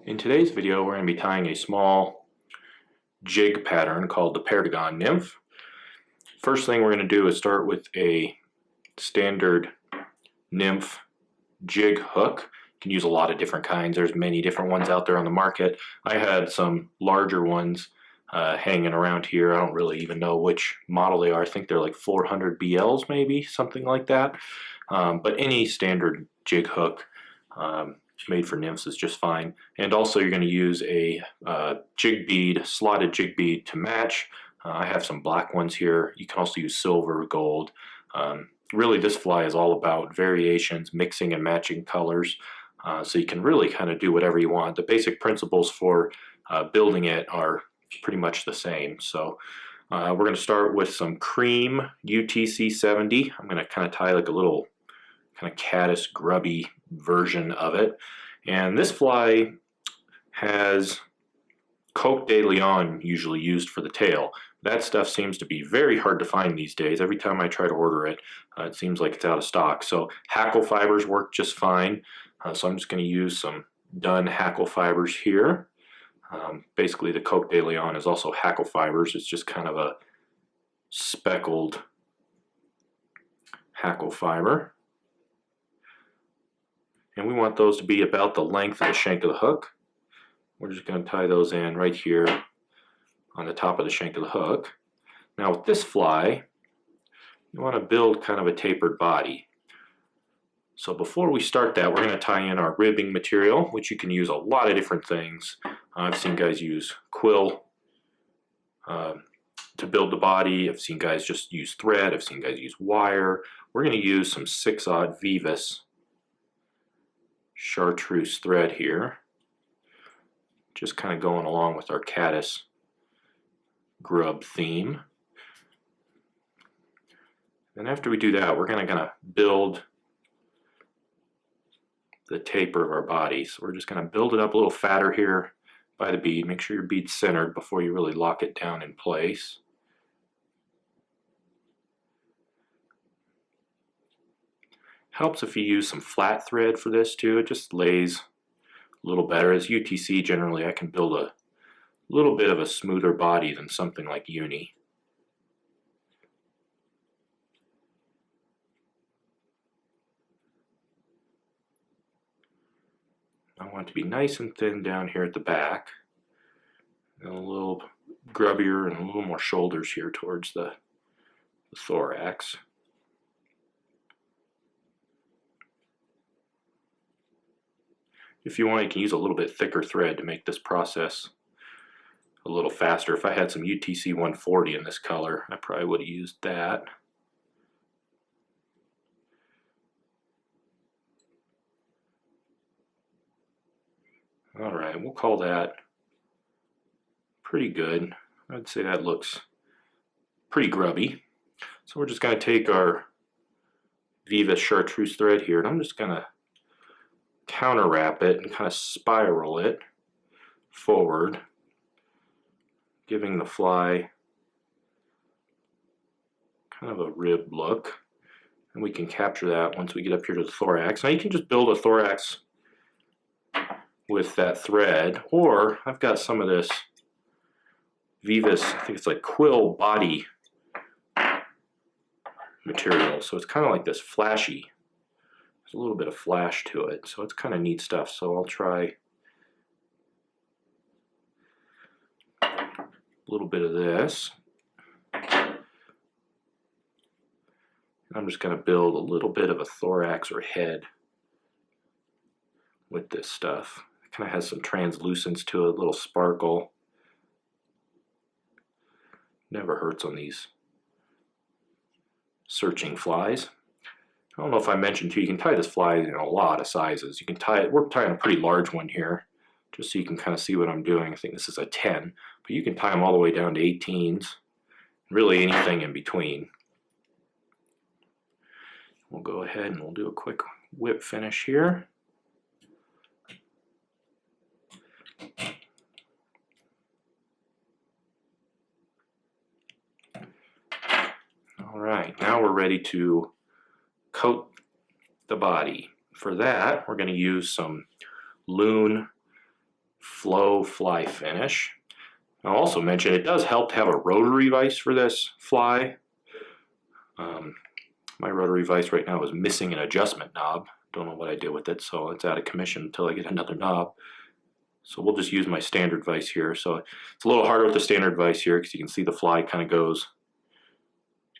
In today's video, we're going to be tying a small jig pattern called the Perdigon Nymph. First thing we're going to do is start with a standard nymph jig hook. You can use a lot of different kinds. There's many different ones out there on the market. I had some larger ones hanging around here. I don't really even know which model they are. I think they're like 400 BLs maybe, something like that. But any standard jig hook made for nymphs is just fine. And also you're going to use a jig bead, slotted jig bead to match. I have some black ones here. You can also use silver, gold. Really this fly is all about variations, mixing and matching colors. So you can really kind of do whatever you want. The basic principles for building it are pretty much the same. So we're going to start with some cream UTC 70. I'm going to kind of tie like a little kind of caddis grubby version of it. And this fly has Coque de Leon usually used for the tail. That stuff seems to be very hard to find these days. Every time I try to order it, it seems like it's out of stock. So hackle fibers work just fine. So I'm just going to use some done hackle fibers here. Basically the Coque de Leon is also hackle fibers. It's just kind of a speckled hackle fiber. And we want those to be about the length of the shank of the hook. We're just going to tie those in right here on the top of the shank of the hook. Now with this fly, you want to build kind of a tapered body. So before we start that, we're going to tie in our ribbing material, which you can use a lot of different things. I've seen guys use quill to build the body. I've seen guys just use thread. I've seen guys use wire. We're going to use some 6/0 Vivus chartreuse thread here, just kind of going along with our caddis grub theme. And after we do that, we're going to build the taper of our body. So we're just going to build it up a little fatter here by the bead. Make sure your bead's centered before you really lock it down in place. Helps if you use some flat thread for this too. It just lays a little better. As UTC, generally I can build a little bit of a smoother body than something like uni. I want it to be nice and thin down here at the back, and a little grubbier and a little more shoulders here towards the thorax. If you want, you can use a little bit thicker thread to make this process a little faster. If I had some UTC 140 in this color, I probably would have used that. Alright, we'll call that pretty good. I'd say that looks pretty grubby. So we're just going to take our Vivus chartreuse thread here, and I'm just going to counter wrap it and kind of spiral it forward, giving the fly kind of a rib look. And we can capture that once we get up here to the thorax. Now you can just build a thorax with that thread, or I've got some of this Vivus, I think it's like quill body material, so it's kind of like this flashy. There's a little bit of flash to it, so it's kind of neat stuff. So I'll try a little bit of this. I'm just going to build a little bit of a thorax or head with this stuff. It kind of has some translucence to it, a little sparkle. Never hurts on these searching flies. I don't know if I mentioned too, you can tie this fly in a lot of sizes. You can tie it, we're tying a pretty large one here, just so you can kind of see what I'm doing. I think this is a 10, but you can tie them all the way down to 18s, really anything in between. We'll go ahead and we'll do a quick whip finish here. Alright, now we're ready to coat the body. For that, we're going to use some Loon flow fly finish. I'll also mention it does help to have a rotary vise for this fly. My rotary vise right now is missing an adjustment knob. Don't know what I did with it, so it's out of commission until I get another knob. So we'll just use my standard vise here. So it's a little harder with the standard vise here because you can see the fly kind of goes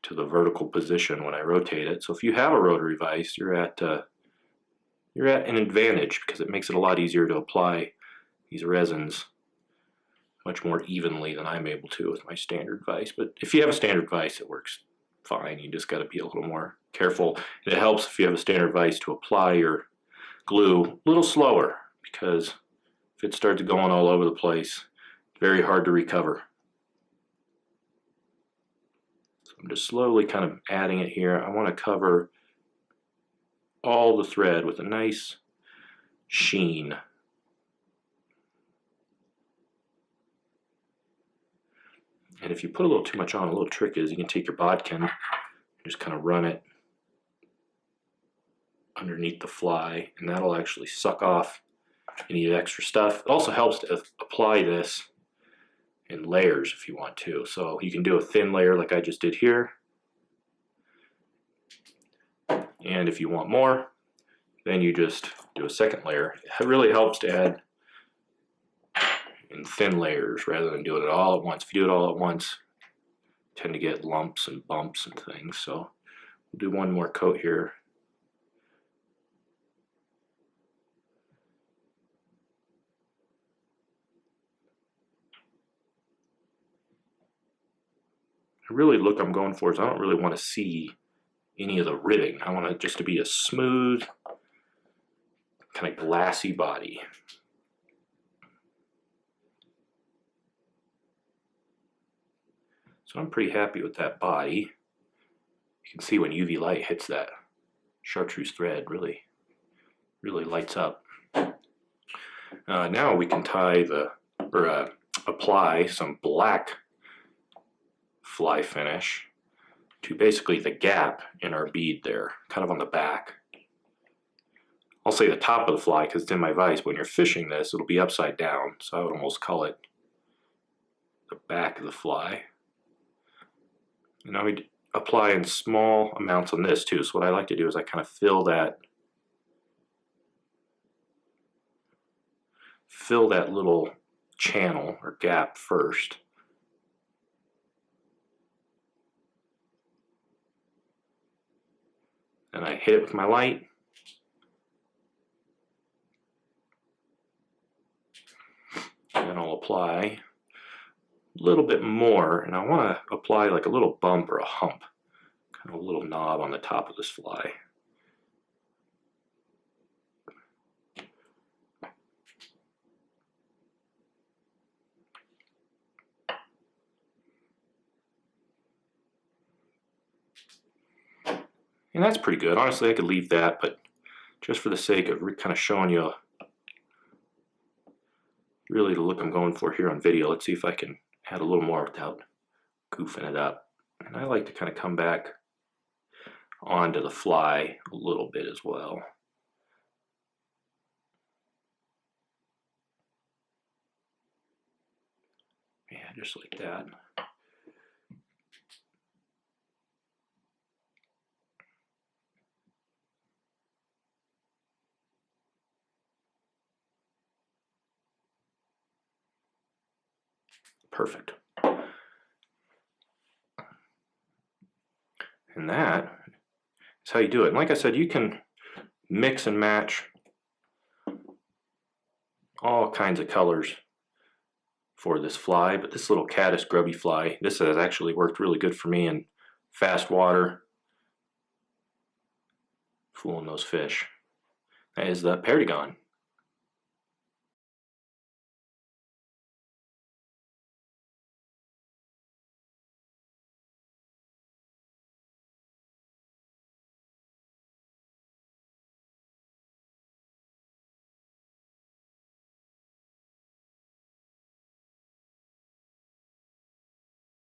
to the vertical position when I rotate it. So if you have a rotary vise, you're at an advantage because it makes it a lot easier to apply these resins much more evenly than I'm able to with my standard vise. But if you have a standard vise, it works fine. You just got to be a little more careful. And it helps if you have a standard vise to apply your glue a little slower, because if it starts going all over the place, it's very hard to recover. So I'm just slowly kind of adding it here. I want to cover all the thread with a nice sheen. And if you put a little too much on, a little trick is you can take your bodkin and just kind of run it underneath the fly, and that'll actually suck off any extra stuff. It also helps to apply this in layers if you want to. So you can do a thin layer like I just did here. And if you want more, then you just do a second layer. It really helps to add in thin layers rather than doing it all at once. If you do it all at once, you tend to get lumps and bumps and things. So we'll do one more coat here. Really look I'm going for is I don't really want to see any of the ribbing. I want it just to be a smooth, kind of glassy body. So I'm pretty happy with that body. You can see when UV light hits that chartreuse thread, really lights up. Now we can tie apply some black fly finish to basically the gap in our bead there, kind of on the back. I'll say the top of the fly because it's in my vise. When you're fishing this, it'll be upside down, so I would almost call it the back of the fly. And now we apply in small amounts on this too. So what I like to do is I kind of fill that little channel or gap first. And I hit it with my light. And then I'll apply a little bit more, and I want to apply like a little bump or a hump, kind of a little knob on the top of this fly. And that's pretty good. Honestly, I could leave that, but just for the sake of kind of showing you really the look I'm going for here on video, let's see if I can add a little more without goofing it up. And I like to kind of come back onto the fly a little bit as well. Yeah, just like that. Perfect. And that is how you do it. And like I said, you can mix and match all kinds of colors for this fly, but this little caddis grubby fly, this has actually worked really good for me in fast water, fooling those fish. That is the Perdigon.